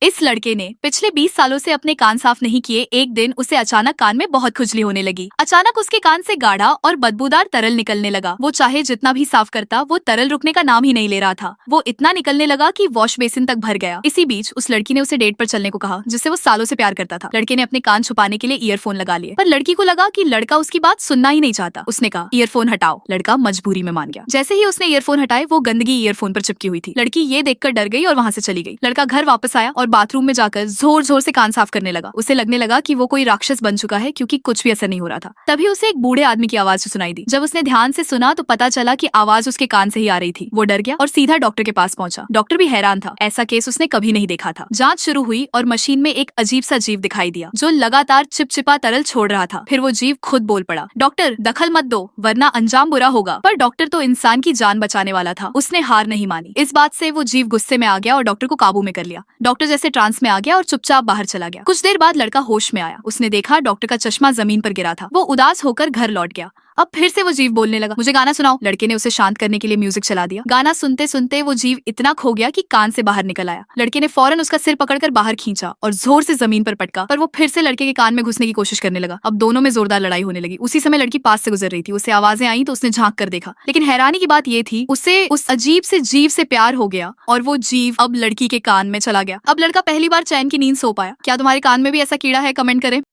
इस लड़के ने पिछले 20 सालों से अपने कान साफ नहीं किए। एक दिन उसे अचानक कान में बहुत खुजली होने लगी। अचानक उसके कान से गाढ़ा और बदबूदार तरल निकलने लगा। वो चाहे जितना भी साफ करता, वो तरल रुकने का नाम ही नहीं ले रहा था। वो इतना निकलने लगा कि वॉश बेसिन तक भर गया। इसी बीच उस लड़की ने उसे डेट पर चलने को कहा, जिससे वो सालों से प्यार करता था। लड़के ने अपने कान छुपाने के लिए ईयरफोन लगा लिए, पर लड़की को लगा कि लड़का उसकी बात सुनना ही नहीं चाहता। उसने कहा, ईयरफोन हटाओ। लड़का मजबूरी में मान गया। जैसे ही उसने ईयरफोन हटाए, वो गंदगी ईयरफोन पर चिपकी हुई थी। लड़की ये देखकर डर गई और वहाँ से चली गई। लड़का घर वापस आया और बाथरूम में जाकर जोर जोर से कान साफ करने लगा। उसे लगने लगा कि वो कोई राक्षस बन चुका है, क्योंकि कुछ भी असर नहीं हो रहा था। तभी उसे एक बूढ़े आदमी की आवाज सुनाई दी। जब उसने ध्यान से सुना तो पता चला कि आवाज उसके कान से ही आ रही थी। वो डर गया और सीधा डॉक्टर के पास पहुंचा। डॉक्टर भी हैरान था, ऐसा केस उसने कभी नहीं देखा था। जांच शुरू हुई और मशीन में एक अजीब सा जीव दिखाई दिया, जो लगातार चिपचिपा तरल छोड़ रहा था। फिर वो जीव खुद बोल पड़ा, डॉक्टर दखल मत दो, वरना अंजाम बुरा होगा। पर डॉक्टर तो इंसान की जान बचाने वाला था। उसने हार नहीं मानी। इस बात से वो जीव गुस्से में आ गया और डॉक्टर को काबू में कर लिया। डॉक्टर जैसे ट्रांस में आ गया और चुपचाप बाहर चला गया। कुछ देर बाद लड़का होश में आया। उसने देखा डॉक्टर का चश्मा जमीन पर गिरा था। वो उदास होकर घर लौट गया। अब फिर से वो जीव बोलने लगा, मुझे गाना सुनाओ। लड़के ने उसे शांत करने के लिए म्यूजिक चला दिया। गाना सुनते सुनते वो जीव इतना खो गया कि कान से बाहर निकल आया। लड़के ने फौरन उसका सिर पकड़कर बाहर खींचा और जोर से जमीन पर पटका, पर वो फिर से लड़के के कान में घुसने की कोशिश करने लगा। अब दोनों में जोरदार लड़ाई होने लगी। उसी समय लड़की पास से गुजर रही थी। उसे आवाजें आई तो उसने झांक कर देखा, लेकिन हैरानी की बात ये थी, उसे उस अजीब से जीव से प्यार हो गया और वो जीव अब लड़की के कान में चला गया। अब लड़का पहली बार चैन की नींद सो पाया। क्या तुम्हारे कान में भी ऐसा कीड़ा है? कमेंट करें।